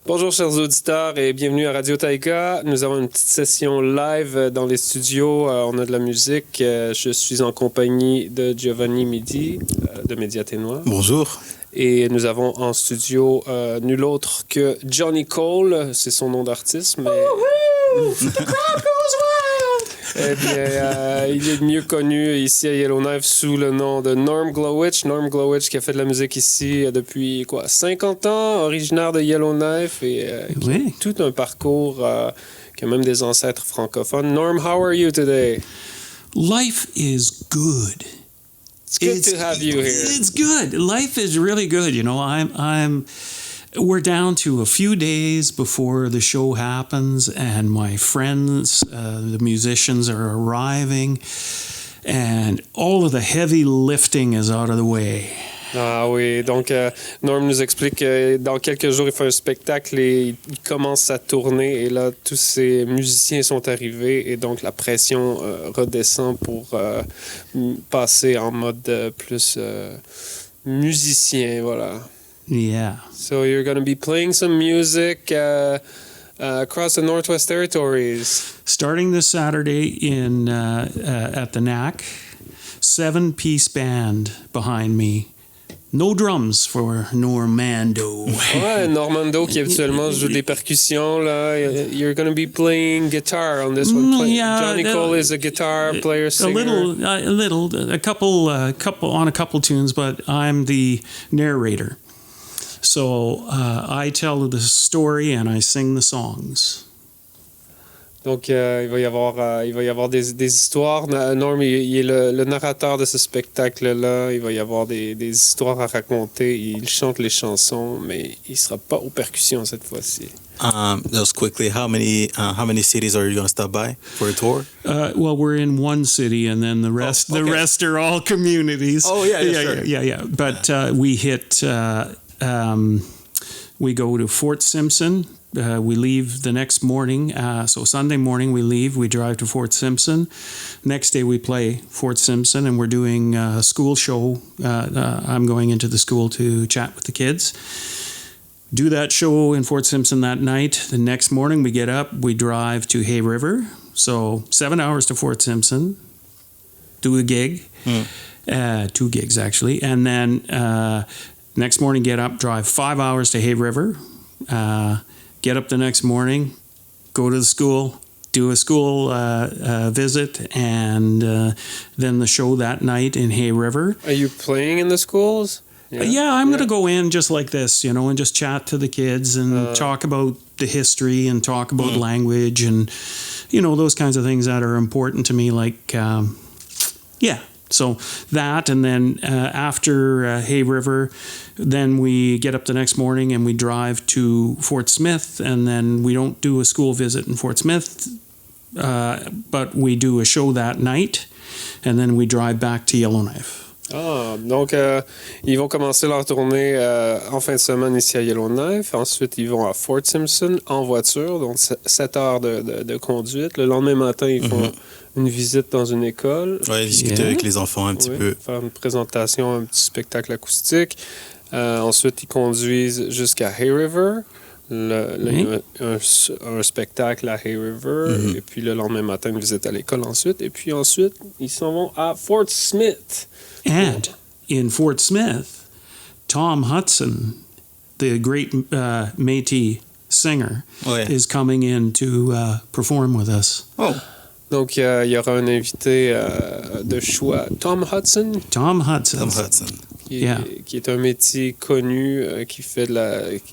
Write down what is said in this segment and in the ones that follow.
Bonjour chers auditeurs et bienvenue à Radio Taîga. Nous avons une petite session live dans les studios. On a de la musique. Je suis en compagnie de Giovanni Midi de Média Ténois. Bonjour. Et nous avons en studio nul autre que Johnny Cole. C'est son nom d'artiste, mais... Eh bien, il est mieux connu ici à Yellowknife sous le nom de Norm Glowach. Norm Glowach qui a fait de la musique ici depuis 50 ans, originaire de Yellowknife et qui a tout un parcours qui a même des ancêtres francophones. Norm, how are you today? Life is good. It's good to have you here. It's good. Life is really good. You know, we're down to a few days before the show happens, and my friends, the musicians, are arriving, and all of the heavy lifting is out of the way. Ah oui, donc Norm nous explique que dans quelques jours, il fait un spectacle et il commence à tourner. Et là, tous ces musiciens sont arrivés et donc la pression redescend pour passer en mode plus musicien, voilà. Yeah. So you're going to be playing some music across the Northwest Territories. Starting this Saturday at the NAC, 7-piece band behind me. No drums for Normando. Ouais, Normando qui habituellement joue des percussions là. You're going to be playing guitar on this one. Yeah, Johnny Cole is a guitar player, singer. A couple tunes, but I'm the narrator. So I tell the story and I sing the songs. Donc il va y avoir des histoires. Norm, il est le narrateur de ce spectacle-là. Il va y avoir des histoires à raconter. Il chante les chansons, mais il sera pas aux percussions cette fois-ci. Just quickly, how many cities are you going to stop by for a tour? Well, we're in one city, and then the rest are all communities. Oh yeah. Yeah. But we hit. We go to Fort Simpson. We leave the next morning. So Sunday morning we leave. We drive to Fort Simpson. Next day we play Fort Simpson, and we're doing a school show. I'm going into the school to chat with the kids. Do that show in Fort Simpson that night. The next morning we get up. We drive to Hay River. So 7 hours to Fort Simpson. Do a gig. 2 gigs actually. And then next morning get up, drive 5 hours to Hay River. Get up the next morning, go to the school, do a school visit, and then the show that night in Hay River. Are you playing in the schools? Yeah, I'm going to go in just like this, and just chat to the kids and talk about the history and talk about language and, those kinds of things that are important to me, like, So that, and then after Hay River, then we get up the next morning and we drive to Fort Smith, and then we don't do a school visit in Fort Smith, but we do a show that night, and then we drive back to Yellowknife. Ah, donc ils vont commencer leur tournée en fin de semaine ici à Yellowknife. Ensuite, ils vont à Fort Simpson en voiture, donc 7 heures de conduite. Le lendemain matin, ils font une visite dans une école. Ouais, discuter avec les enfants un petit peu. Faire une présentation, un petit spectacle acoustique. Ensuite, ils conduisent jusqu'à Hay River. Il y a un spectacle à Hay River. Et puis le lendemain matin, une visite à l'école ensuite. Et puis ensuite, ils s'en vont à Fort Smith. And in Fort Smith, Tom Hudson, the great Métis singer, is coming in to perform with us. Oh. Donc, il y aura un invité de choix, Tom Hudson. Tom Hudson. Qui est un Métis connu, qui fait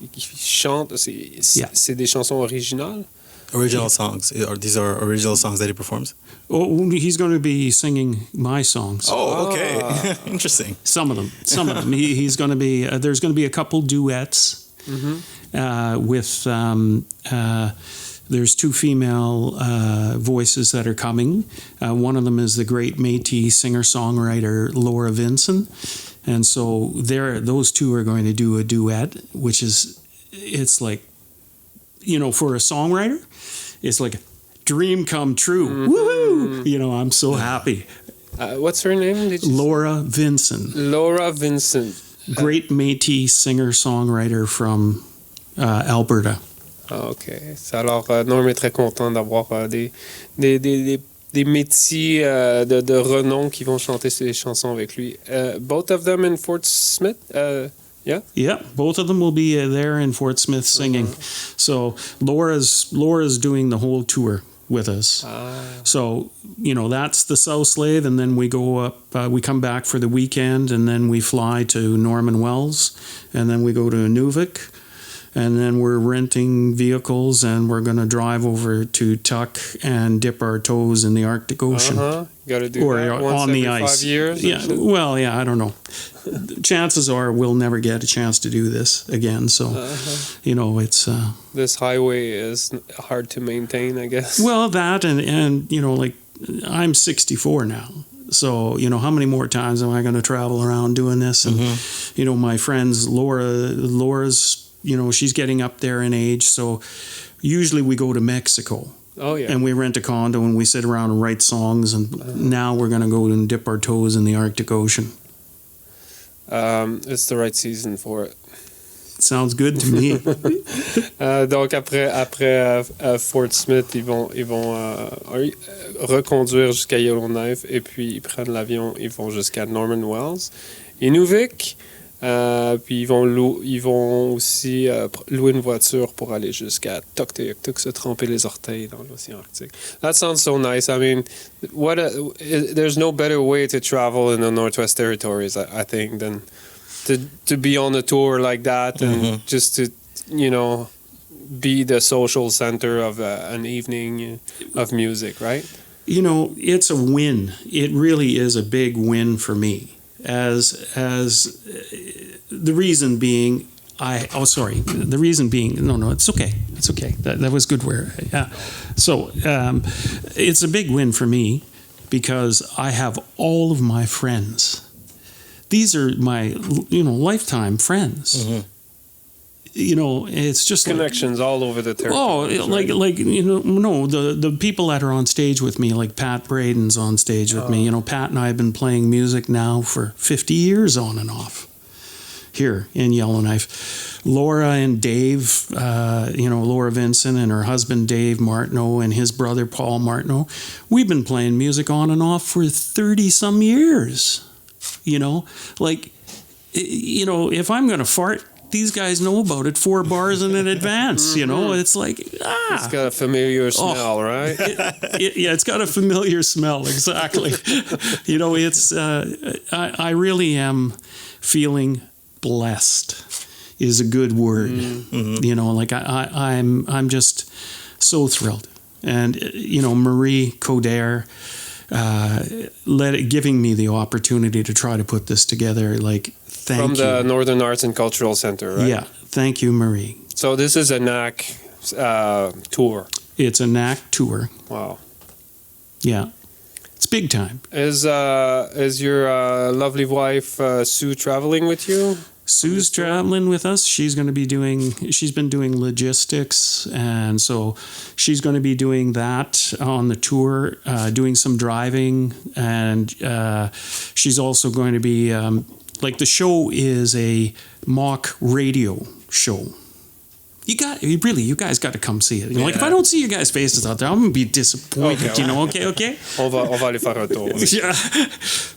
qui chante. C'est des chansons originales. Original songs. These are original songs that he performs? Oh, he's going to be singing my songs. Oh, okay. Interesting. Some of them. He's going to be. There's going to be a couple duets with. There's 2 female voices that are coming. One of them is the great Métis singer-songwriter Laura Vinson, and so those 2 are going to do a duet, which is, it's like, for a songwriter, it's like a dream come true. Woohoo! I'm so happy. What's her name? Laura Vinson. Laura Vinson. Great Métis singer-songwriter from Alberta. Ah, OK. Alors, Norm est très content d'avoir des métiers de renom qui vont chanter ses chansons avec lui. Both of them in Fort Smith? Yeah? Yeah, both of them will be there in Fort Smith singing. So Laura's doing the whole tour with us. So, that's the South Slave, and then we go up, we come back for the weekend, and then we fly to Norman Wells, and then we go to Inuvik, and then we're renting vehicles, and we're going to drive over to Tuck and dip our toes in the Arctic Ocean. You got to do that once on every the ice. 5 years? Yeah, I don't know. Chances are we'll never get a chance to do this again. So, it's... This highway is hard to maintain, I guess. Well, that and I'm 64 now. So, how many more times am I going to travel around doing this? And, my friends, Laura's, she's getting up there in age. So usually we go to Mexico. Oh, yeah. And we rent a condo and we sit around and write songs. And now we're going to go and dip our toes in the Arctic Ocean. It's the right season for it. Sounds good to me. Donc après Fort Smith, ils vont reconduire jusqu'à Yellowknife et puis ils prennent l'avion, ils vont jusqu'à Norman Wells, Inuvik, puis ils vont aussi louer une voiture pour aller jusqu'à Tuktoyaktuk, se tremper les orteils dans l'océan Arctique. That sounds so nice. I mean, there's no better way to travel in the Northwest Territories, I think, than to be on a tour like that and just to, be the social center of an evening of music, right? It's a win. It really is a big win for me. As the reason being, no, it's okay. It's okay. That was good word. Yeah. So it's a big win for me because I have all of my friends. These are my, lifetime friends. Mm-hmm. It's just connections all over the territory. The people that are on stage with me, like Pat Braden's on stage with me. Pat and I have been playing music now for 50 years on and off here in Yellowknife. Laura and Dave, Laura Vincent and her husband Dave Martineau and his brother Paul Martineau, we've been playing music on and off for 30 some years. If I'm going to fart, these guys know about it 4 bars in advance. It's like, It's got a familiar smell, right? It's got a familiar smell, exactly. It's I really am feeling blessed is a good word. Mm-hmm. I'm just so thrilled. And Marie Coderre giving me the opportunity to try to put this together, thank you. From the Northern Arts and Cultural Center, right? Yeah, thank you, Marie. So this is a NAC tour. It's a NAC tour. Wow. Yeah, it's big time. Is your lovely wife Sue traveling with you? Sue's traveling with us. She's been doing logistics, and so she's going to be doing that on the tour, doing some driving, and she's also going to be, the show is a mock radio show. You guys got to come see it. If I don't see you guys' faces out there, I'm going to be disappointed, okay? On va aller faire un tour. Yeah.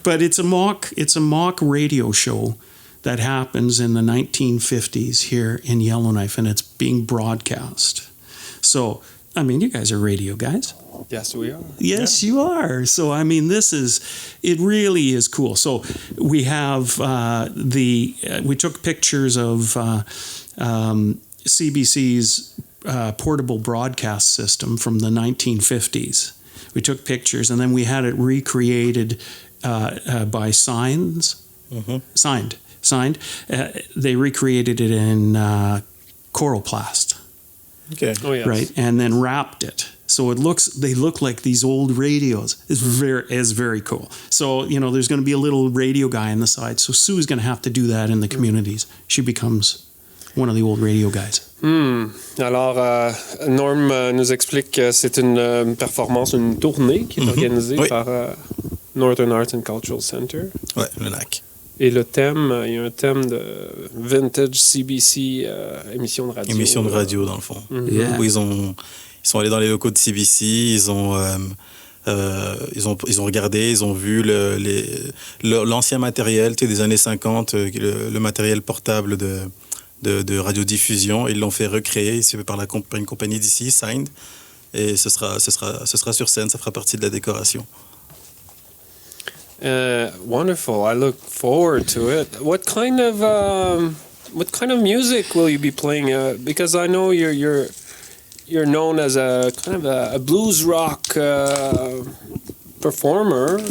But it's a mock radio show that happens in the 1950s here in Yellowknife, and it's being broadcast. So, you guys are radio guys. Yes, we are. Yes, you are. So, it really is cool. So, we have we took pictures of CBC's portable broadcast system from the 1950s. We took pictures, and then we had it recreated by Signed. They recreated it in Coroplast. Okay. Oh, yes. Right, and then wrapped it. So they look like these old radios. It's very cool. So, there's going to be a little radio guy on the side. So Sue's going to have to do that in the communities. She becomes one of the old radio guys. Alors, Norm nous explique que c'est une performance, une tournée qui est organisée par Northern Arts and Cultural Center. Ouais, le NAC. Et le thème, il y a un thème de vintage CBC, émission de radio. Émission de radio, dans le fond. Yeah. Où ils sont allés dans les locaux de CBC, ils ont regardé, ils ont vu l'ancien matériel des années 50, le matériel portable de radiodiffusion. Ils l'ont fait recréer ici par une compagnie d'ici, Signed. Et ce sera sur scène, ça fera partie de la décoration. Wonderful. I look forward to it. What kind of music will you be playing? Because I know you're known as a kind of a blues rock performer.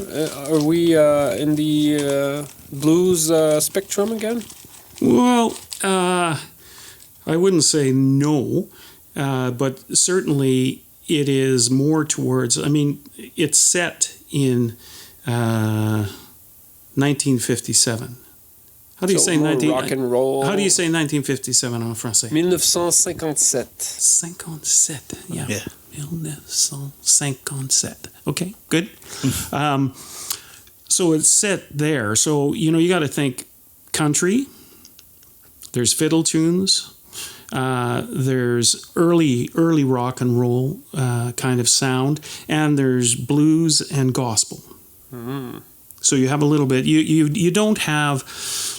Are we in the blues spectrum again? Well, I wouldn't say no, but certainly it is more towards, I mean, it's set in 1957. How do you say rock and roll? How do you say 1957 en français? 1957. 57, yeah. 1957. Okay, good. So it's set there. So, you got to think country. There's fiddle tunes. There's early rock and roll kind of sound, and there's blues and gospel. Mm. So you have a little bit. You don't have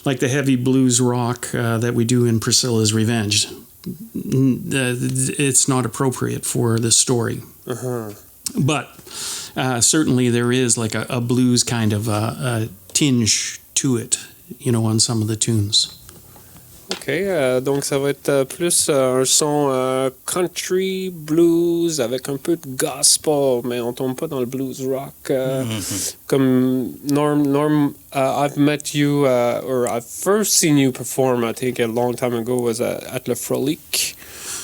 like the heavy blues rock that we do in Priscilla's Revenge. It's not appropriate for the story. Uh-huh. But certainly there is like a blues kind of a tinge to it, on some of the tunes. OK, donc ça va être plus un son country, blues, avec un peu de gospel, mais on tombe pas dans le blues rock. Comme Norm, I've met you, or I've first seen you perform, I think a long time ago, was at Le Frolic.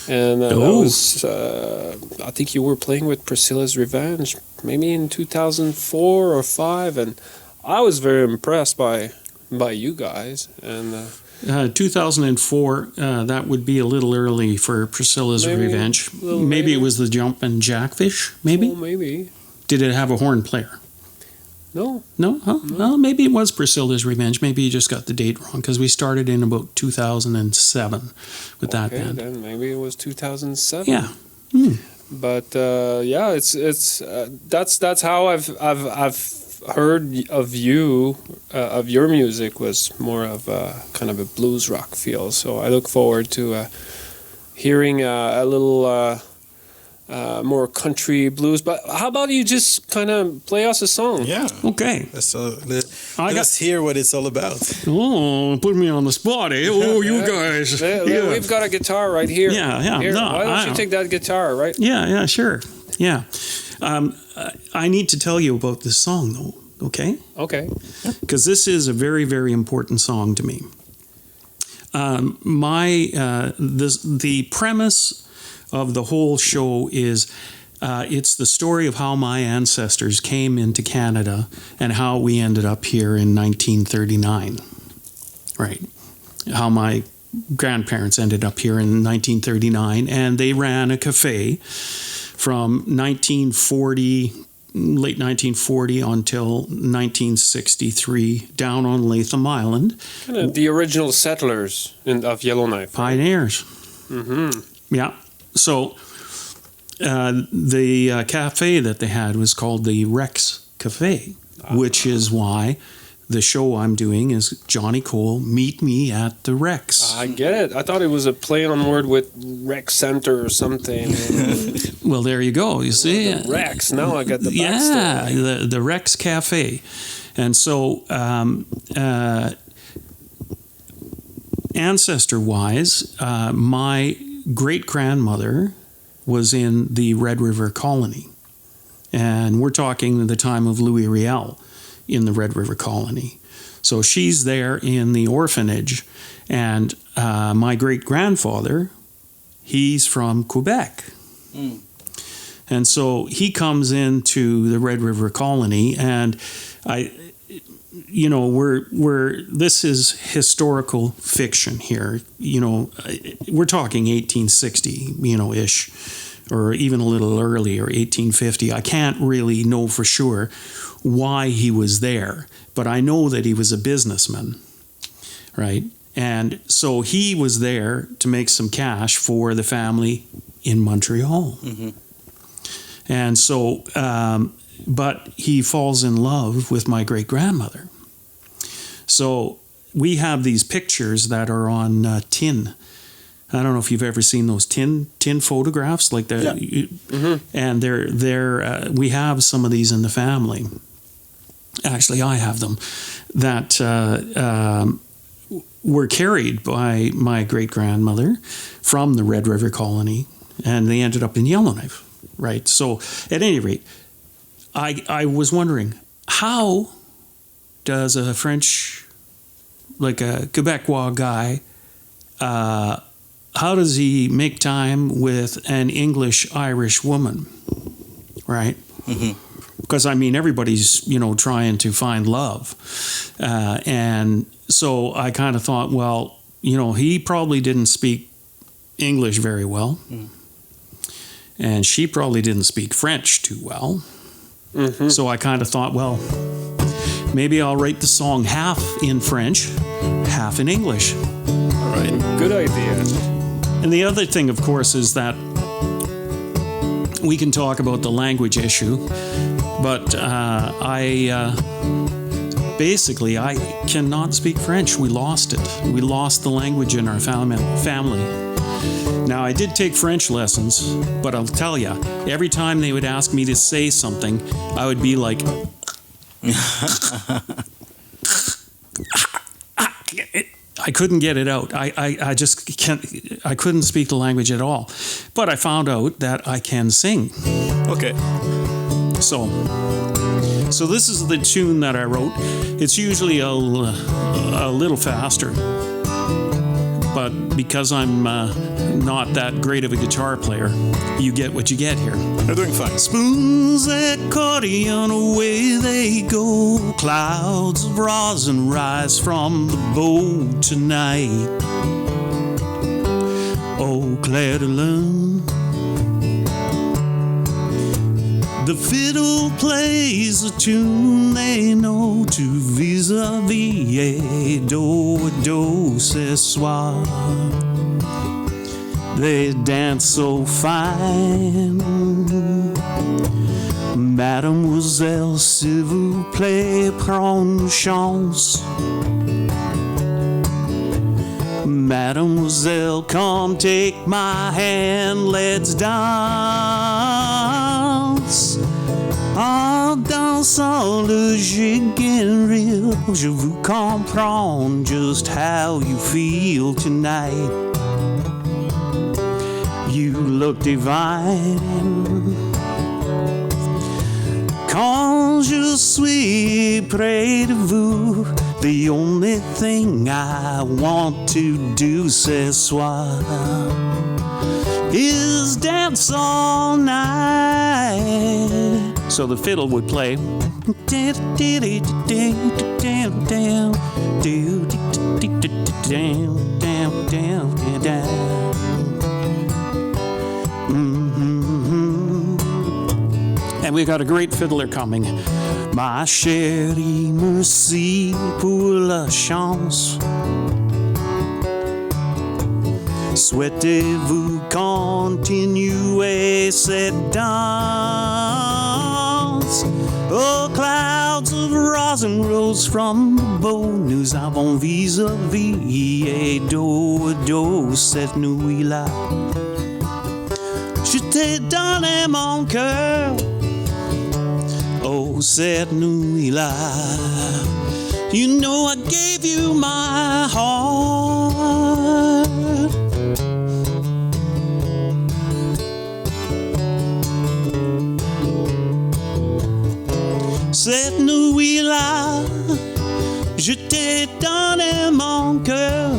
And that was, I think you were playing with Priscilla's Revenge, maybe in 2004 or 5, and I was very impressed by you guys. And 2004, that would be a little early for Priscilla's Revenge. Maybe it was the Jumpin' Jackfish, maybe? Oh, maybe. Did it have a horn player? No. No? Huh? No. Well, maybe it was Priscilla's Revenge. Maybe you just got the date wrong, because we started in about 2007 with that band. Then maybe it was 2007. Yeah. Mm. But yeah, it's that's how I've heard of you, of your music, was more of a kind of a blues rock feel. So I look forward to hearing a little more country blues. But how about you just kind of play us a song? Yeah. Okay. Let's hear what it's all about. Oh, put me on the spot, eh? Oh, you guys. We've got a guitar right here. Yeah. Here, No, why don't you take that guitar, right? Yeah, sure. Yeah. I need to tell you about this song, though, okay? Okay. Because this is a very, very important song to me. The premise of the whole show is it's the story of how my ancestors came into Canada and how we ended up here in 1939, right? How my grandparents ended up here in 1939, and they ran a cafe from late 1940 until 1963 down on Latham Island. Kind of the original settlers of Yellowknife. Pioneers. Mm-hmm. Yeah. So the cafe that they had was called the ReX Cafe, which is why the show I'm doing is Johnny Cole, Meet Me at the ReX. I get it. I thought it was a play on word with Rec Center or something. Well, there you go. You see? The ReX. Now I got the backstory. backstory. Yeah, the ReX Cafe. And so ancestor-wise, my great-grandmother was in the Red River Colony. And we're talking the time of Louis Riel in the Red River Colony. So she's there in the orphanage. And my great-grandfather, he's from Quebec. Mm. And so he comes into the Red River Colony, and this is historical fiction here. We're talking 1860, ish, or even a little earlier, 1850. I can't really know for sure why he was there, but I know that he was a businessman, right? And so he was there to make some cash for the family in Montreal. Mm-hmm. And so, but he falls in love with my great-grandmother. So we have these pictures that are on tin. I don't know if you've ever seen those tin photographs, like that. Yeah. Mm-hmm. And they're we have some of these in the family. Actually, I have them that were carried by my great-grandmother from the Red River Colony, and they ended up in Yellowknife, right? So, at any rate, I was wondering, how does a French, like a Quebecois guy, how does he make time with an English-Irish woman, right? Mm-hmm. Because, I mean, everybody's, trying to find love. And so I kind of thought, well, he probably didn't speak English very well. Mm. And she probably didn't speak French too well. Mm-hmm. So I kind of thought, well, maybe I'll write the song half in French, half in English. All right, good idea. And the other thing, of course, is that we can talk about the language issue, but I cannot speak French. We lost it. We lost the language in our family. Now, I did take French lessons, but I'll tell you, every time they would ask me to say something, I would be like... I couldn't get it out. I just can't. I couldn't speak the language at all. But I found out that I can sing. Okay. So this is the tune that I wrote. It's usually a little faster, but because I'm not that great of a guitar player, you get what you get here. They're doing fine. Spoons, accordion, away they go. Clouds of rosin rise from the bow tonight. Oh, Claire de Lune. The fiddle plays a tune they know to vis-a-vis, do, ce soir. They dance so fine. Mademoiselle, s'il vous plaît, prends une chance. Mademoiselle, come take my hand, let's dance. En dansant le jig and reel, je vous comprends just how you feel tonight. You look divine. Quand je suis près de vous, the only thing I want to do ce soir is dance all night. So the fiddle would play. And we got a great fiddler coming. Ma chérie, merci pour la chance. Souhaitez-vous continuer cette danse? Oh, clouds of rosin rose from the bow. Nous avons vis-à-vis et dos à dos cette nuit-là. Je t'ai donné mon cœur. Oh, cette nuit-là, you know I gave you my heart. Cette nuit-là, je t'ai donné mon cœur.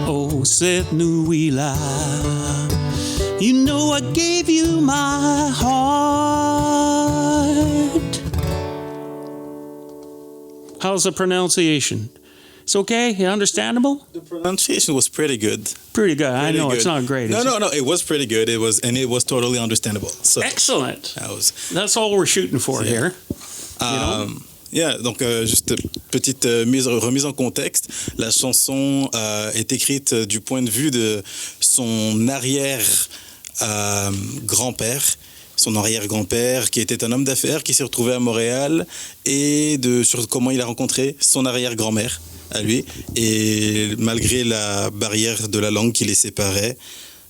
Oh, cette nuit-là, you know I gave you my heart. How's the pronunciation? It's okay? Understandable? The pronunciation was pretty good. Pretty good. I Pretty know good. it's not great. No, is it? no. It was pretty good. It was totally understandable. So Excellent. that was. That's all we're shooting for Yeah. here. Yeah, donc juste petite remise en contexte. La chanson est écrite du point de vue de son arrière-grand-père. Son arrière-grand-père qui était un homme d'affaires qui s'est retrouvé à Montréal et sur comment il a rencontré son arrière-grand-mère à lui. Et malgré la barrière de la langue qui les séparait,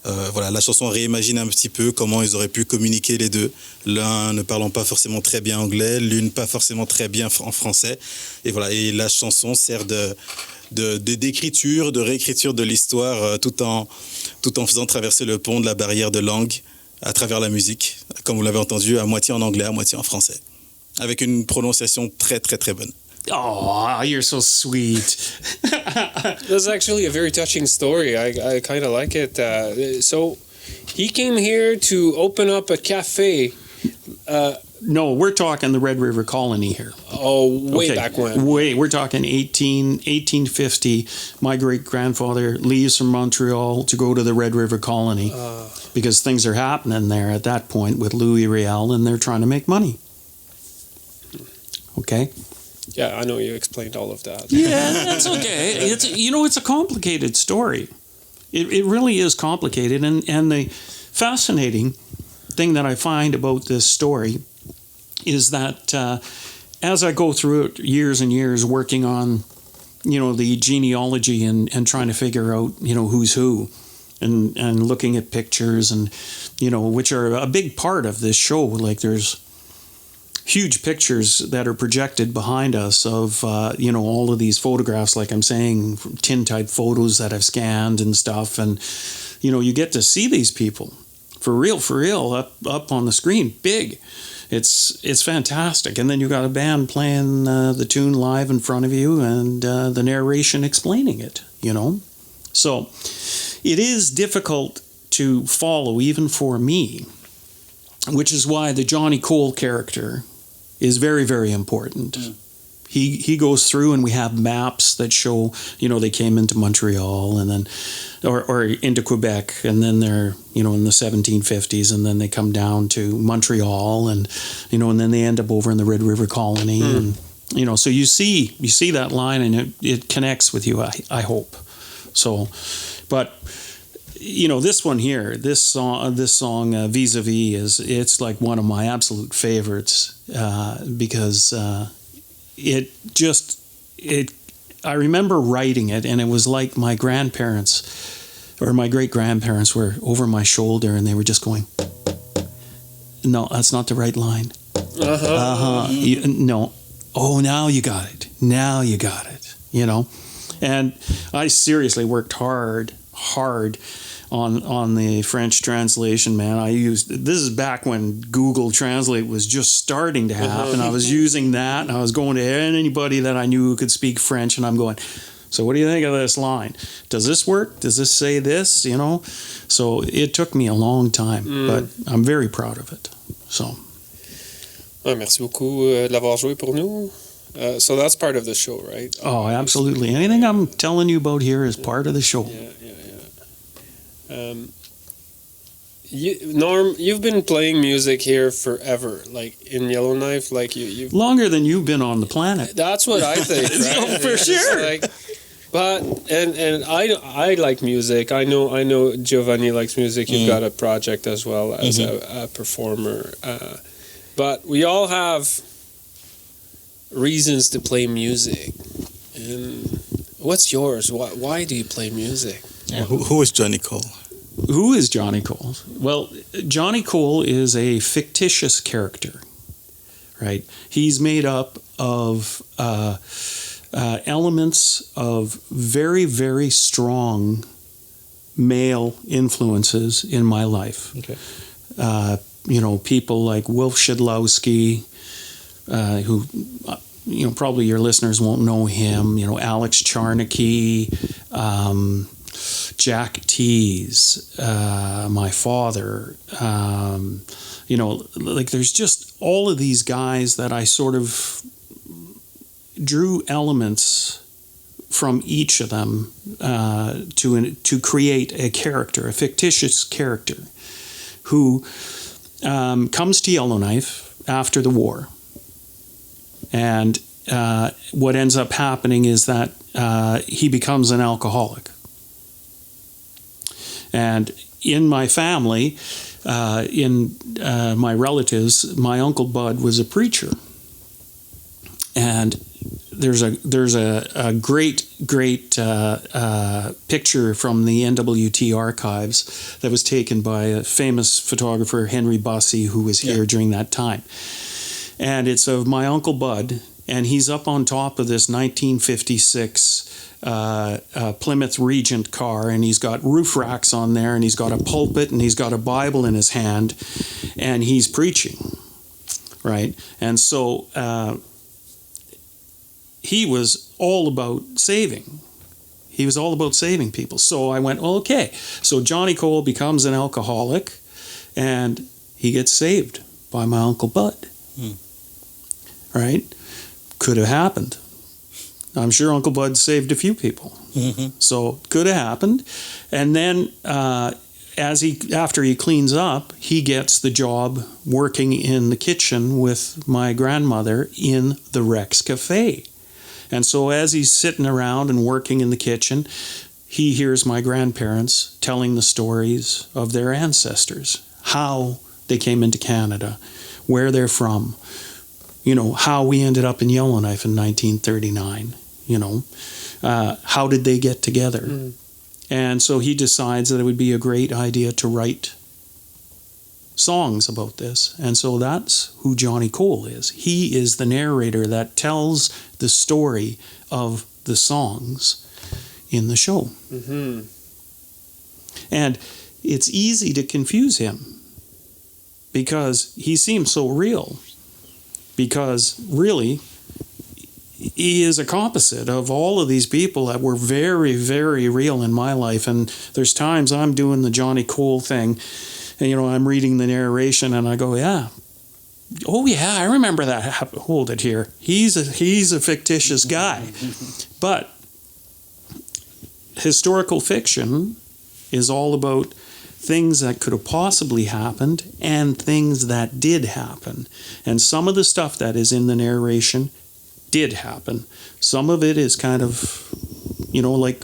voilà, la chanson réimagine un petit peu comment ils auraient pu communiquer les deux. L'un ne parlant pas forcément très bien anglais, l'une pas forcément très bien en français. Et voilà, et la chanson sert d'écriture, de réécriture de l'histoire, tout en faisant traverser le pont de la barrière de langue à travers la musique, comme vous l'avez entendu, à moitié en anglais, à moitié en français, avec une prononciation très très très bonne. Oh, you're so sweet. That's actually a very touching story. I kind of like it. So he came here to open up a cafe. No, we're talking the Red River Colony here. Oh, way back when. We're talking 1850. My great-grandfather leaves from Montreal to go to the Red River Colony because things are happening there at that point with Louis Riel, and they're trying to make money. Okay? Yeah, I know you explained all of that. Yeah, that's okay. It's a complicated story. It really is complicated, and the fascinating thing that I find about this story is that as I go through it years and years working on, the genealogy and trying to figure out, who's who, and looking at pictures and, which are a big part of this show. Like there's huge pictures that are projected behind us of, all of these photographs, like I'm saying, tintype photos that I've scanned and stuff. And, you get to see these people for real, up on the screen, big. It's fantastic. And then you got a band playing the tune live in front of you and the narration explaining it, So it is difficult to follow even for me, which is why the Johnny Cole character is very, very important. Mm. He goes through and we have maps that show, they came into Montreal and then, or into Quebec, and then they're, in the 1750s, and then they come down to Montreal and, and then they end up over in the Red River Colony. Mm. And, so you see that line and it connects with you, I hope. So, but, this one here, this song, Vis-a-Vis it's like one of my absolute favorites, because, I remember writing it, and it was like my grandparents or my great-grandparents were over my shoulder, and they were just going, no, that's not the right line. No. Oh, now you got it. And I seriously worked hard on the French translation, man. This is back when Google Translate was just starting to happen. I was using that, and I was going to anybody that I knew who could speak French, and I'm going, so what do you think of this line? Does this work? Does this say this? So it took me a long time, but I'm very proud of it. So. Merci beaucoup de l'avoir joué pour nous. So that's part of the show, right? Oh, absolutely. Anything I'm telling you about here is part of the show. Yeah. Norm, you've been playing music here forever, like in Yellowknife, like you've longer than you've been on the planet. That's what I think, right? Oh, for sure. But I like music. I know Giovanni likes music. You've got a project as well as a performer. But we all have reasons to play music. And what's yours? Why do you play music? Yeah, who is Johnny Cole? Who is Johnny Cole? Well, Johnny Cole is a fictitious character, right? He's made up of elements of very, very strong male influences in my life. Okay. People like Wolf Shidlowski, who, probably your listeners won't know him. Alex Charnocky, Jack Tees, my father, there's just all of these guys that I sort of drew elements from each of them to create a character, a fictitious character, who comes to Yellowknife after the war. And what ends up happening is that he becomes an alcoholic. And in my family, in my relatives, my Uncle Bud was a preacher. And there's a great picture from the NWT archives that was taken by a famous photographer, Henry Bussey, who was here during that time. And it's of my Uncle Bud, and he's up on top of this 1956 Plymouth Regent car, and he's got roof racks on there, and he's got a pulpit, and he's got a Bible in his hand, and he's preaching, right? And so he was all about saving. He was all about saving people. So I went, well, okay. So Johnny Cole becomes an alcoholic, and he gets saved by my Uncle Bud. Right? Could have happened. I'm sure Uncle Bud saved a few people. So could have happened. And then after he cleans up, he gets the job working in the kitchen with my grandmother in the ReX Cafe. And so as he's sitting around and working in the kitchen, he hears my grandparents telling the stories of their ancestors, how they came into Canada, where they're from, you know, how we ended up in Yellowknife in 1939, you know, how did they get together? And so he decides that it would be a great idea to write songs about this. And so that's who Johnny Cole is. He is the narrator that tells the story of the songs in the show. And it's easy to confuse him because he seems so real. Because really, he is a composite of all of these people that were very, very real in my life. And there's times I'm doing the Johnny Cole thing, and, you know, I'm reading the narration, and I go, yeah, oh yeah, I remember that. Hold it here. He's a fictitious guy. But historical fiction is all about things that could have possibly happened and things that did happen. And some of the stuff that is in the narration did happen. Some of it is kind of, you know, like,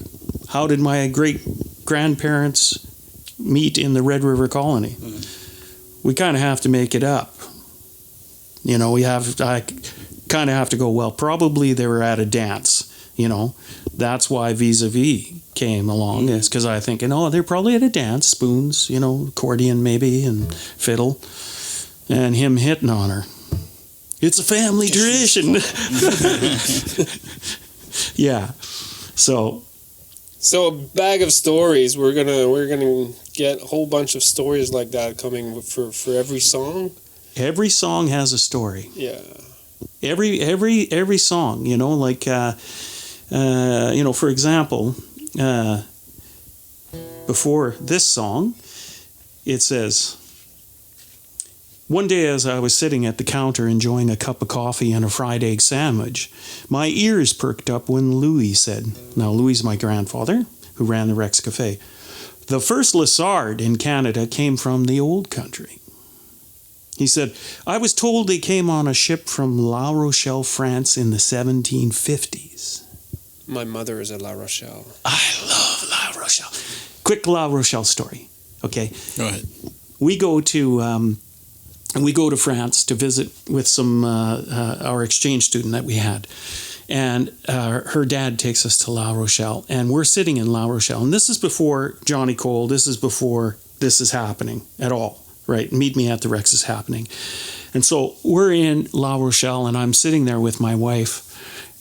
how did my great-grandparents meet in the Red River Colony? We kind of have to make it up. You know, I kind of have to go, well, probably they were at a dance, you know. That's why Vis-a-Vis came along, is because I think, oh, they're probably at a dance, spoons, you know, accordion maybe, and fiddle, and him hitting on her. It's a family tradition. Yeah. So a bag of stories. We're gonna get a whole bunch of stories like that coming for every song. Every song has a story. Yeah. Every song, you know, like you know, for example, before this song, it says, one day as I was sitting at the counter enjoying a cup of coffee and a fried egg sandwich, my ears perked up when Louis said, now Louis is my grandfather who ran the ReX Cafe, the first Lessard in Canada came from the old country. He said, I was told they came on a ship from La Rochelle, France in the 1750s. My mother is at La Rochelle. I love La Rochelle. Quick La Rochelle story, okay? Go ahead. We go to France to visit with some our exchange student that we had, and her dad takes us to La Rochelle, and we're sitting in La Rochelle, and this is before Johnny Cole. This is before this is happening at all, right? Meet Me at the ReX is happening, and so we're in La Rochelle, and I'm sitting there with my wife,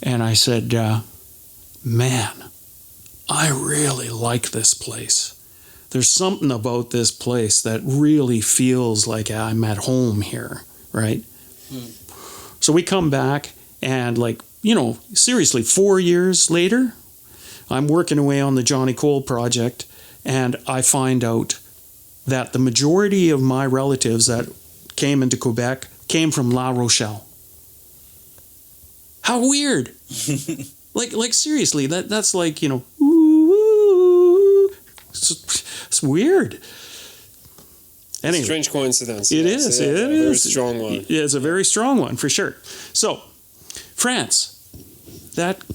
and I said, "Man, I really like this place. There's something about this place that really feels like I'm at home here," right? So we come back, and like, you know, seriously, 4 years later, I'm working away on the Johnny Cole project, and I find out that the majority of my relatives that came into Quebec came from La Rochelle. How weird. Like seriously, that's like, you know, ooh, it's weird. Anyway, strange coincidence. It is. It is. Very strong one. Yeah, it's a very strong one for sure. So, France.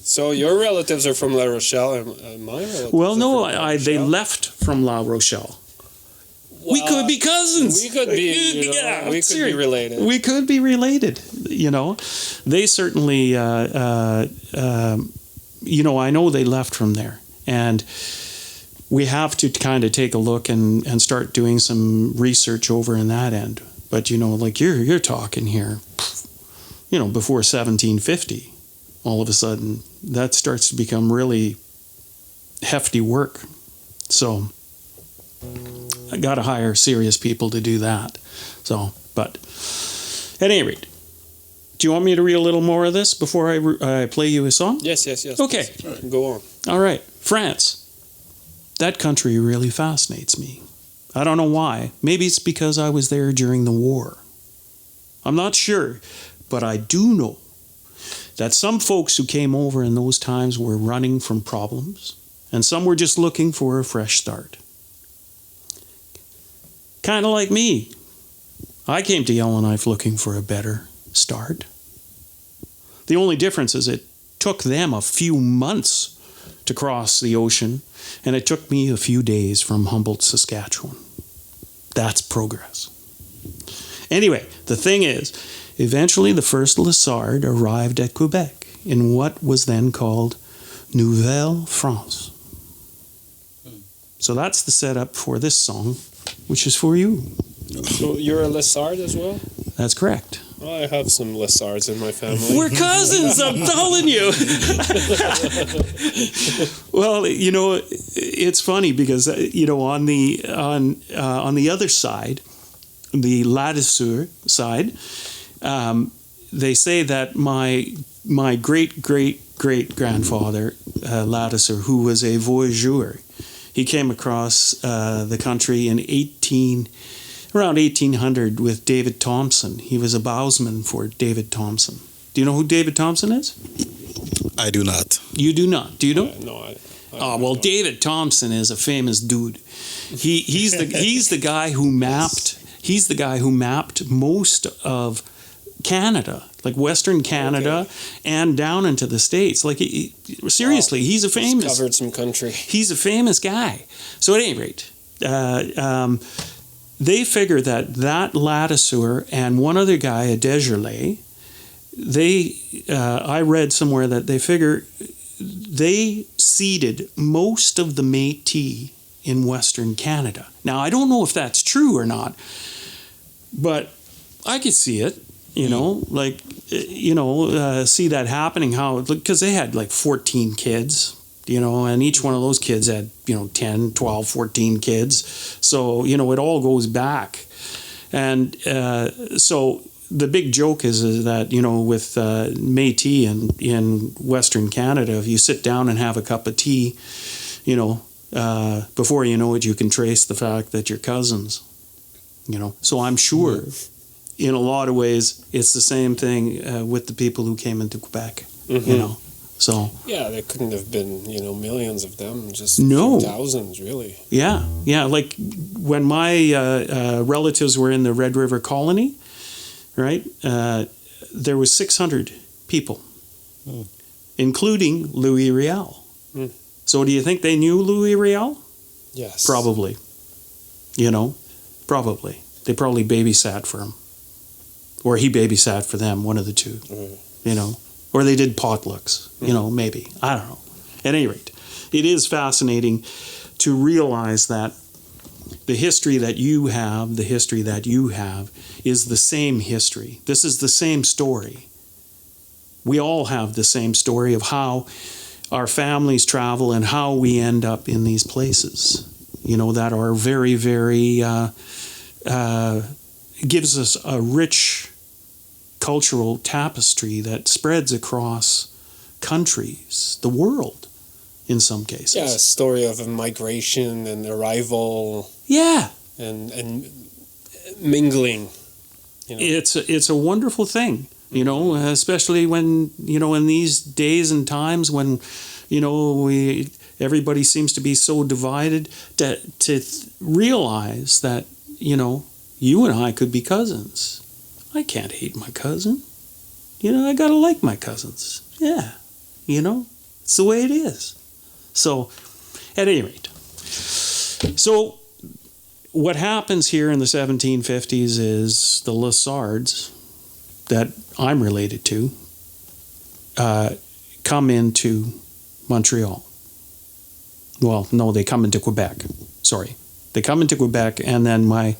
So your relatives are from La Rochelle, and my relatives. Well, no, they Rochelle? left from La Rochelle. Well, we could be cousins. We could be. We could be related. We could be related. You know, they certainly. You know, I know they left from there, and we have to kind of take a look and start doing some research over in that end. But you know, like you're talking here, you know, before 1750. All of a sudden, that starts to become really hefty work. So I got to hire serious people to do that. So, but at any rate, do you want me to read a little more of this before I play you a song? Yes. Okay. Right. Go on. All right. France. That country really fascinates me. I don't know why. Maybe it's because I was there during the war. I'm not sure, but I do know that some folks who came over in those times were running from problems, and some were just looking for a fresh start. Kind of like me. I came to Yellowknife looking for a better start. The only difference is it took them a few months to cross the ocean, and it took me a few days from Humboldt, Saskatchewan. That's progress. Anyway, the thing is, eventually the first Lessard arrived at Quebec in what was then called Nouvelle France. So that's the setup for this song, which is for you. So you're a Lessard as well? That's correct. Well, I have some Lessards in my family. We're cousins, I'm telling you. Well, you know, it's funny because, you know, on the other side, the Ladouceur side, they say that my great-great-great-grandfather, Ladouceur, who was a voyageur, he came across the country in around 1800 with David Thompson. He was a bowsman for David Thompson. Do you know who David Thompson is? I do not. You do not. Do you know? No, I Oh well, David Thompson is a famous dude. He's the guy who mapped. He's the guy who mapped most of Canada, like Western Canada, and down into the States. Like seriously, wow. He's covered some country. He's a famous guy. So at any rate, they figure that Ladouceur and one other guy, a Desjardins, I read somewhere that they figure they seeded most of the Métis in Western Canada. Now, I don't know if that's true or not, but I could see it, you know, see that happening, because they had like 14 kids, you know, and each one of those kids had, 10, 12, 14 kids. So, it all goes back. And so the big joke is that, with Métis in Western Canada, if you sit down and have a cup of tea, before you know it, you can trace the fact that you're cousins, So I'm sure in a lot of ways it's the same thing with the people who came into Quebec, So yeah, there couldn't have been millions of them, just thousands, really. Yeah. Like when my relatives were in the Red River Colony, right? There was 600 people, including Louis Riel. So do you think they knew Louis Riel? Yes, probably. Probably they probably babysat for him, or he babysat for them. One of the two, Or they did potlucks, maybe. I don't know. At any rate, it is fascinating to realize that the history that you have is the same history. This is the same story. We all have the same story of how our families travel and how we end up in these places, that are very, very, gives us a rich cultural tapestry that spreads across countries, the world, in some cases. Yeah, a story of a migration and arrival. Yeah, and mingling. It's a wonderful thing You know, especially when, you know, in these days and times when, you know, everybody seems to be so divided, to realize that, you know, you and I could be cousins. I can't hate my cousin. You know, I gotta like my cousins. Yeah, you know, it's the way it is. So, at any rate, so what happens here in the 1750s is the Lessards, that I'm related to, come into Montreal. Well, no, they come into Quebec. Sorry. They come into Quebec, and then my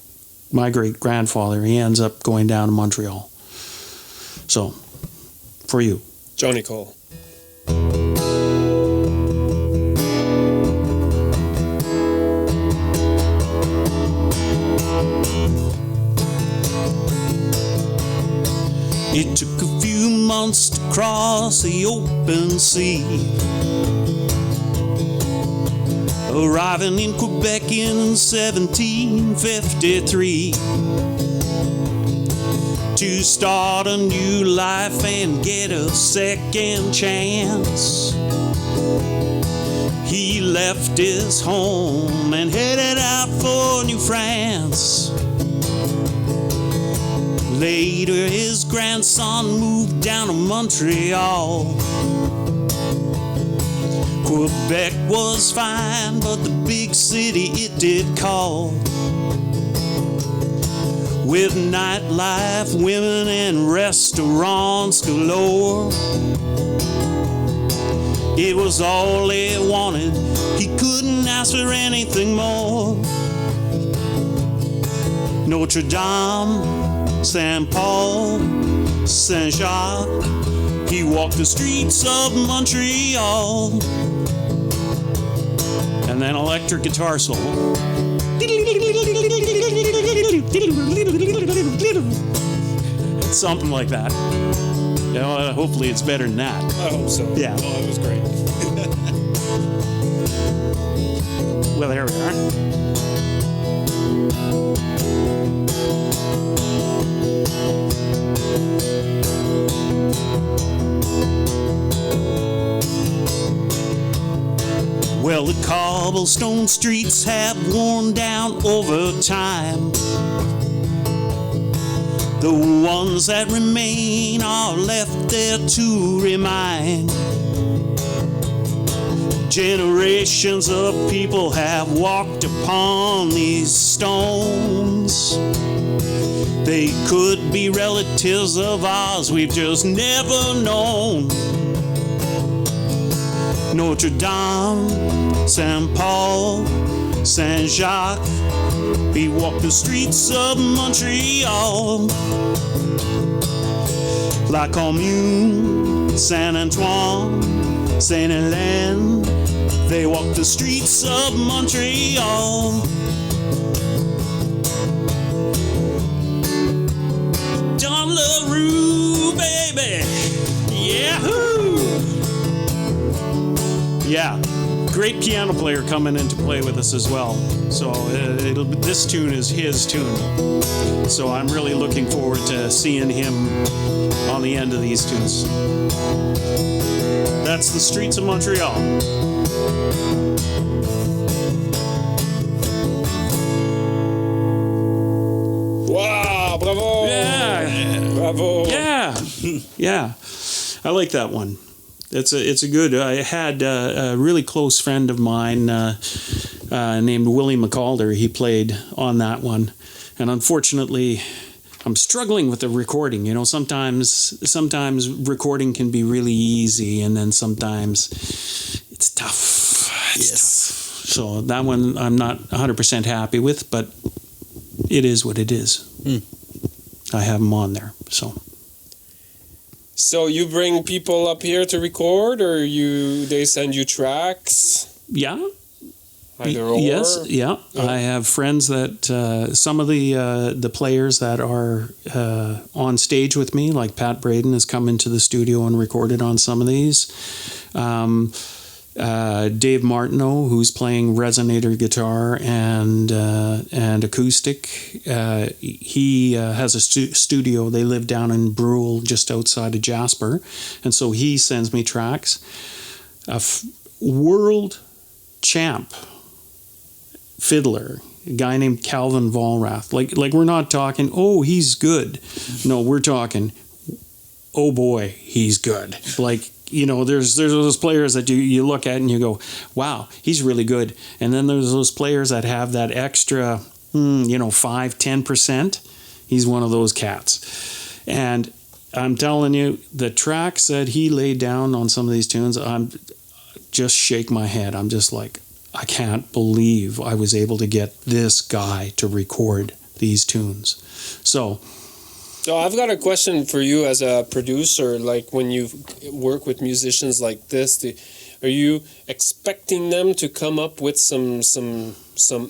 great-grandfather, he ends up going down to Montreal. So, for you. Johnny Cole. It took a few months to cross the open sea, arriving in Quebec in 1753, to start a new life and get a second chance. He left his home and headed out for New France. Later, his grandson moved down to Montreal. Quebec was fine, but the big city it did call. With nightlife, women, and restaurants galore. It was all he wanted. He couldn't ask for anything more. Notre Dame, St. Paul, Saint Jacques, he walked the streets of Montreal. And then electric guitar solo. Something like that. You know, hopefully it's better than that. I hope so. Yeah. Oh, it was great. Well, there we are. Well, the cobblestone streets have worn down over time. The ones that remain are left there to remind. Generations of people have walked upon these stones. They could be relatives of ours we've just never known. Notre Dame, St. Paul, Saint Jacques, we walk the streets of Montreal. La Commune, Saint Antoine, Saint Hélène, they walk the streets of Montreal. Don LaRue, baby, yahoo! Yeah, great piano player coming in to play with us as well. So this tune is his tune. So I'm really looking forward to seeing him on the end of these tunes. That's the streets of Montreal. Wow, bravo! Yeah. Bravo! Yeah, yeah. I like that one. It's a good. I had a really close friend of mine named Willie McCalder. He played on that one, and unfortunately, I'm struggling with the recording. You know, sometimes recording can be really easy, and then sometimes it's tough. It's tough. So that one I'm not 100% happy with, but it is what it is. I have them on there, so. So you bring people up here to record, or they send you tracks? Yeah. Either or? Yes, yeah. I have friends that some of the players that are on stage with me, like Pat Braden, has come into the studio and recorded on some of these. Dave Martineau, who's playing resonator guitar and acoustic. He has a studio. They live down in Brule, just outside of Jasper, and so he sends me tracks. World champ fiddler, a guy named Calvin Vollrath. Like we're not talking, oh, he's good. No, we're talking, oh boy, he's good. Like, you know, there's those players that you look at and you go, wow, he's really good. And then there's those players that have that extra, 5-10%. He's one of those cats. And I'm telling you, the tracks that he laid down on some of these tunes, I'm just shake my head. I'm just like, I can't believe I was able to get this guy to record these tunes. So I've got a question for you as a producer. Like, when you work with musicians like this, are you expecting them to come up with some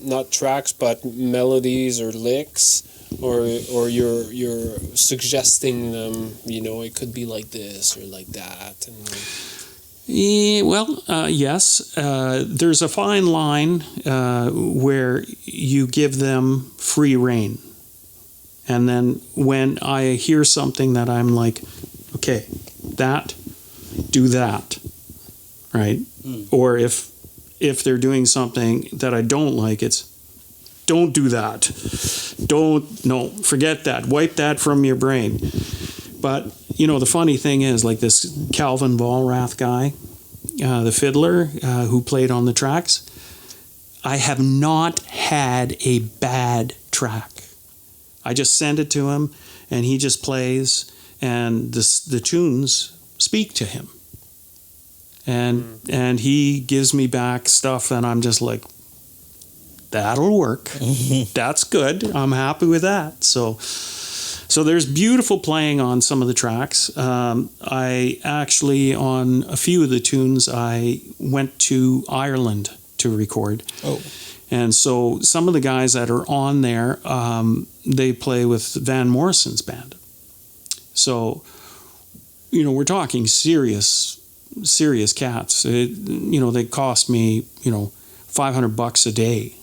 not tracks but melodies or licks, or you're suggesting them? You know, it could be like this or like that. Yes. There's a fine line where you give them free rein. And then when I hear something that I'm like, okay, do that, right? Or if they're doing something that I don't like, it's, don't do that. Forget that. Wipe that from your brain. But, you know, the funny thing is, like this Calvin Vollrath guy, the fiddler who played on the tracks, I have not had a bad track. I just send it to him, and he just plays, and the tunes speak to him. And he gives me back stuff, and I'm just like, that'll work. That's good. I'm happy with that. So there's beautiful playing on some of the tracks. I actually, on a few of the tunes, I went to Ireland to record. Oh. And so some of the guys that are on there, they play with Van Morrison's band. So, you know, we're talking serious cats. They cost me, $500 a day.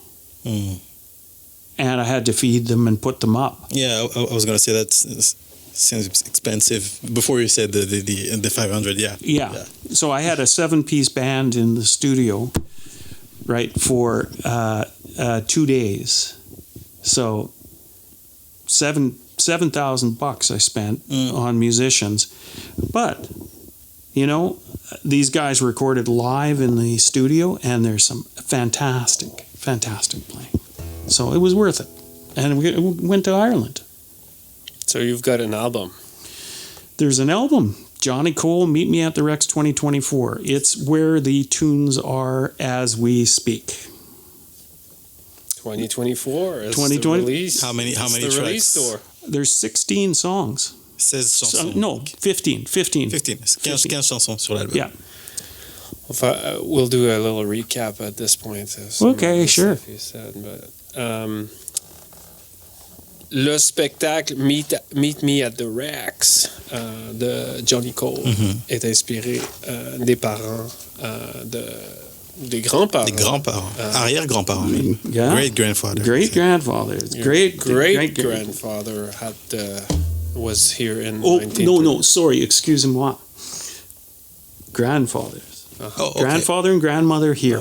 And I had to feed them and put them up. Yeah, I was going to say that seems expensive. Before you said the 500, yeah. So I had a 7-piece band in the studio, right, for 2 days. So $7,000 I spent on musicians. But, these guys recorded live in the studio, and there's some fantastic playing. So it was worth it. And we went to Ireland. So you've got an album. There's an album. Johnny Cole, Meet Me at the ReX 2024. It's where the tunes are as we speak. 2024 is 2020? the release. How many the tracks? Release tour. The's 16 songs. 16 chansons. No, 15. 15 chansons sur l'album. Yeah. We'll do a little recap at this point. Okay, sure. Le spectacle Meet Me at the ReX de Johnny Cole est inspiré des parents, des grands-parents. Des grands-parents. Arrière-grands-parents. Yeah. Great-grandfather. Great-grandfather. Great-grandfather was here in 1930. No, sorry, excusez-moi. Grandfathers. Okay. Grandfather and grandmother here.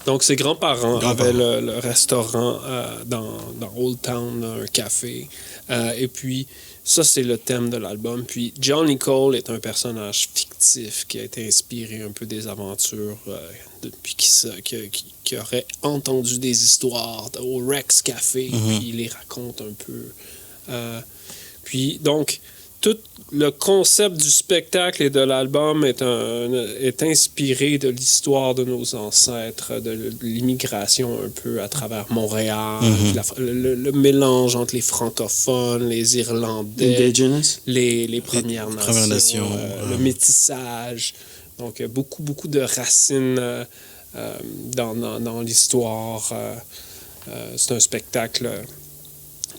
Donc, ses grands-parents avaient le restaurant dans Old Town, un café. Et puis, ça, c'est le thème de l'album. Puis, Johnny Cole est un personnage fictif qui a été inspiré un peu des aventures, puis qui aurait entendu des histoires au Rex Café, puis il les raconte un peu. Puis, donc, tout le concept du spectacle et de l'album est inspiré de l'histoire de nos ancêtres, de l'immigration un peu à travers Montréal, le mélange entre les francophones, les Irlandais, Indigenous. les Premières Nations, le métissage. Donc, beaucoup de racines dans l'histoire. C'est un spectacle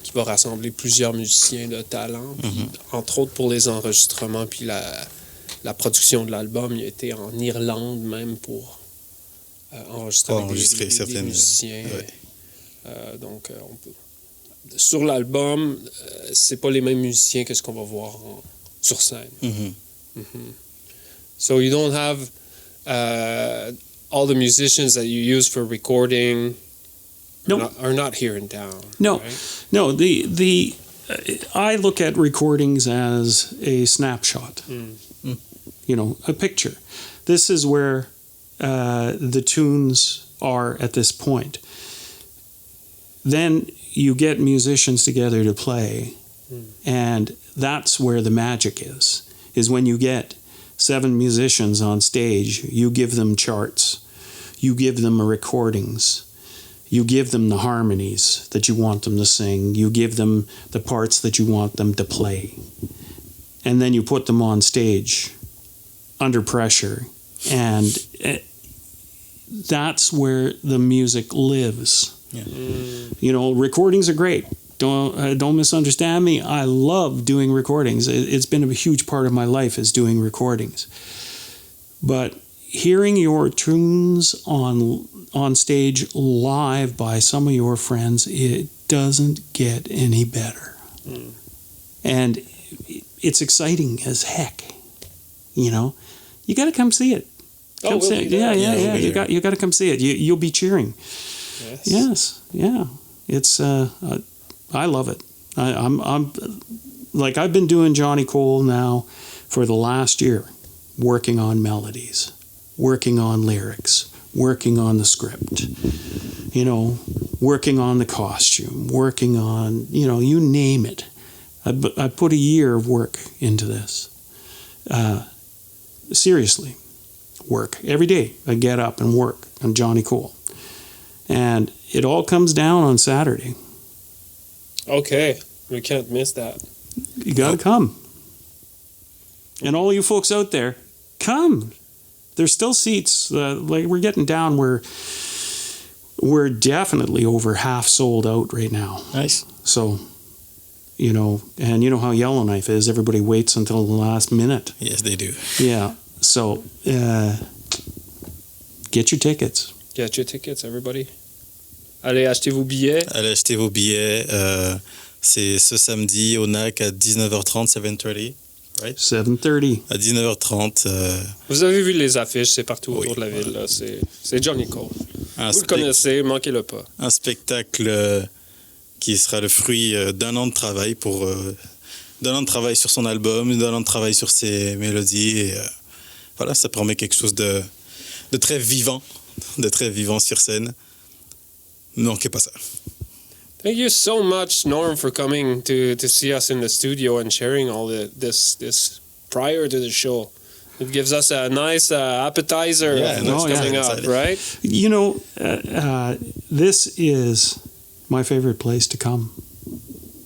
qui va rassembler plusieurs musiciens de talent, puis, entre autres pour les enregistrements, puis la production de l'album. Il a été en Irlande même pour enregistrer des musiciens. Ouais. Donc, sur l'album, c'est pas les mêmes musiciens que ce qu'on va voir sur scène. So you don't have all the musicians that you use for recording are not here in town. No, right? no. I look at recordings as a snapshot. You know, a picture. This is where the tunes are at this point. Then you get musicians together to play, and that's where the magic is when you get 7 musicians on stage, you give them charts, you give them recordings, you give them the harmonies that you want them to sing, you give them the parts that you want them to play, and then you put them on stage under pressure, and that's where the music lives. Yeah. You know, recordings are great. Don't misunderstand me. I love doing recordings. It's been a huge part of my life is doing recordings. But hearing your tunes on stage live by some of your friends, it doesn't get any better. And it's exciting as heck. You know, you got to come see it. Come see it. Yeah. You got to come see it. You'll be cheering. Yes. Yeah. It's I love it. I'm like I've been doing Johnny Cole now for the last year, working on melodies, working on lyrics, working on the script, you know, working on the costume, working on, you know, you name it. I put a year of work into this. Seriously, work. Every day I get up and work on Johnny Cole. And it all comes down on Saturday. Okay, we can't miss that. You got to come. And all you folks out there, come. There's still seats. Like we're getting down where we're definitely over half sold out right now. Nice. So, you know, and you know how Yellowknife is. Everybody waits until the last minute. Yes, they do. Yeah. So, get your tickets. Get your tickets, everybody. Allez, achetez vos billets. Allez acheter vos billets. C'est ce samedi au NAC à 19h30, 7:30. Right? 7:30. À 19h30. Vous avez vu les affiches, c'est partout autour de la ville. Là. C'est Johnny Cole. Vous le connaissez, manquez-le pas. Un spectacle qui sera le fruit d'un an de travail d'un an de travail sur son album, d'un an de travail sur ses mélodies. Et voilà, ça promet quelque chose de très vivant sur scène. Ne manquez pas ça. Thank you so much, Norm, for coming to see us in the studio and sharing all this prior to the show. It gives us a nice appetizer of what's coming up, right? You know, this is my favorite place to come.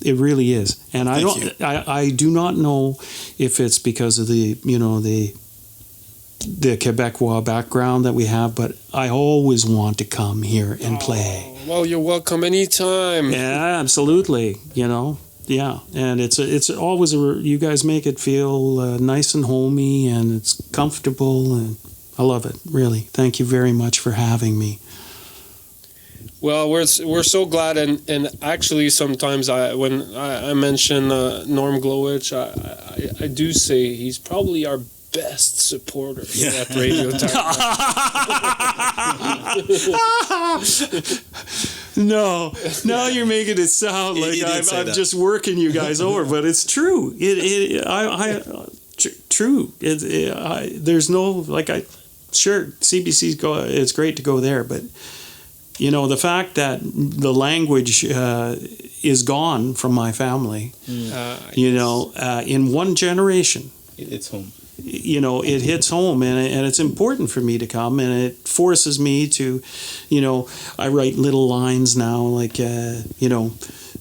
It really is, and I do not know if it's because of the Quebecois background that we have, but I always want to come here and play. Well, you're welcome anytime. Yeah, absolutely. You know, yeah, and it's always you guys make it feel nice and homey, and it's comfortable, and I love it. Really, thank you very much for having me. Well, we're so glad, and actually sometimes when I mention Norm Glowach, I do say he's probably our best supporter at Radio Taîga. No, now you're making it sound like I'm just working you guys over, but it's true. True. There's no sure CBC's it's great to go there, but you know the fact that the language is gone from my family. You know, in one generation, it's home. You know, it hits home, and it's important for me to come, and it forces me to, you know, I write little lines now, like, you know,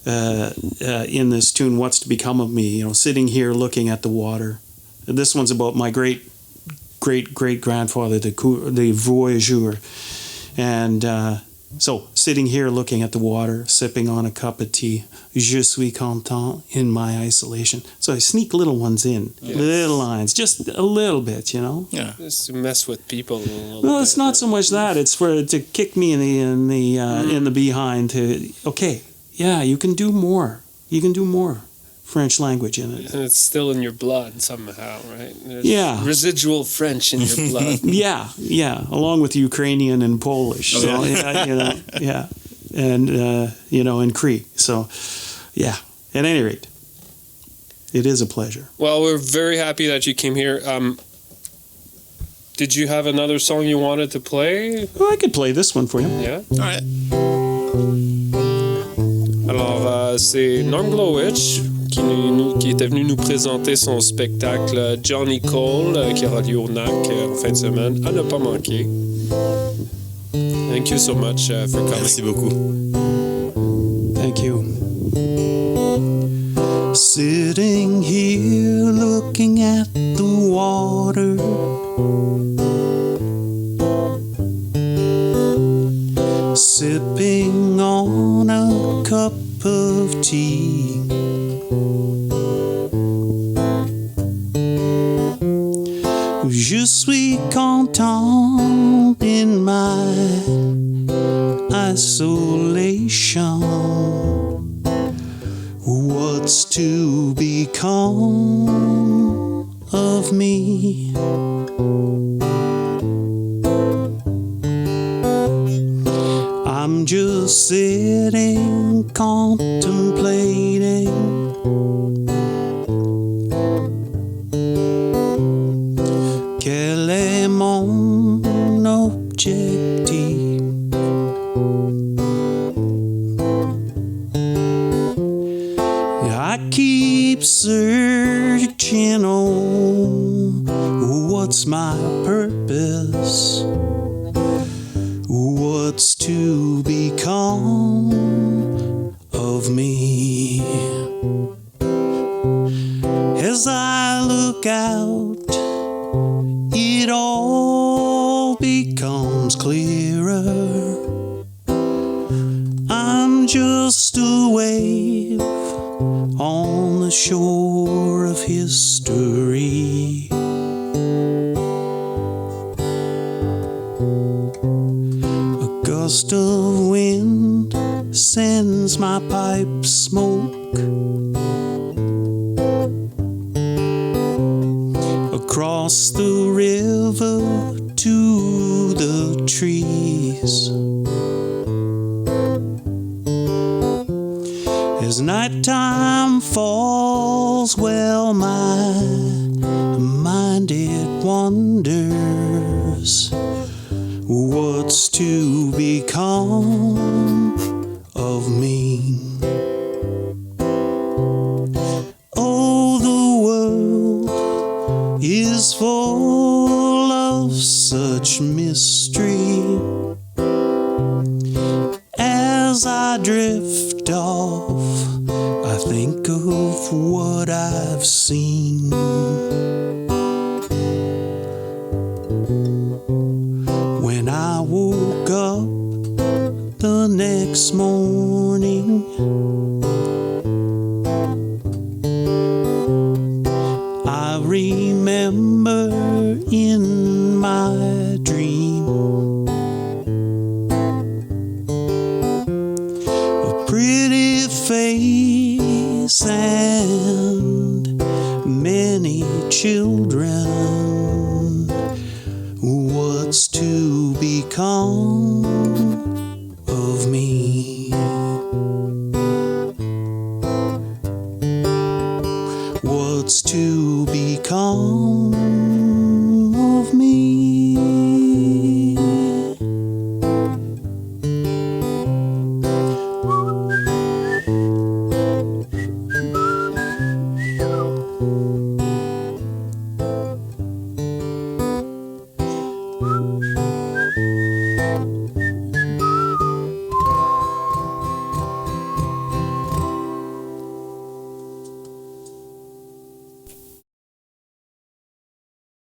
in this tune, What's to Become of Me, you know, sitting here looking at the water. And this one's about my great-great-grandfather, the voyageur. And so, sitting here looking at the water, sipping on a cup of tea. Je suis content in my isolation. So I sneak little ones in, little lines, just a little bit, you know. Yeah. Just to mess with people a little No, bit, it's not so much that. It's to kick me in the behind. Okay, yeah, you can do more. You can do more French language in it. And it's still in your blood somehow, right? There's residual French in your blood. Yeah, along with Ukrainian and Polish. So, and and Cree. So, yeah. At any rate, it is a pleasure. Well, we're very happy that you came here. Did you have another song you wanted to play? Well, I could play this one for you. Yeah. All right. Alors, c'est Glowach qui était venu nous présenter son spectacle Johnny Cole qui aura lieu au NAC en fin de semaine. À ne pas manquer. Thank you so much for coming. Merci beaucoup. Thank you. Sitting here looking at the water, sipping on a cup of tea. Je suis content in my isolation. What's to become of me? I'm just sitting contemplating quel est mon objectif. I keep searching on what's my purpose, what's to become of me. As I look out, it all becomes clearer. I'm just a wave on the shore of history. A gust of wind sends my pipe smoke across the river to the trees. As nighttime falls, well, my mind it wonders what's to become of me. Oh, the world is full of such mystery. As I drift off, I think of what I've seen. When I woke up the next morning, I remember in my dream a pretty face and many children. What's to become of me? What's to become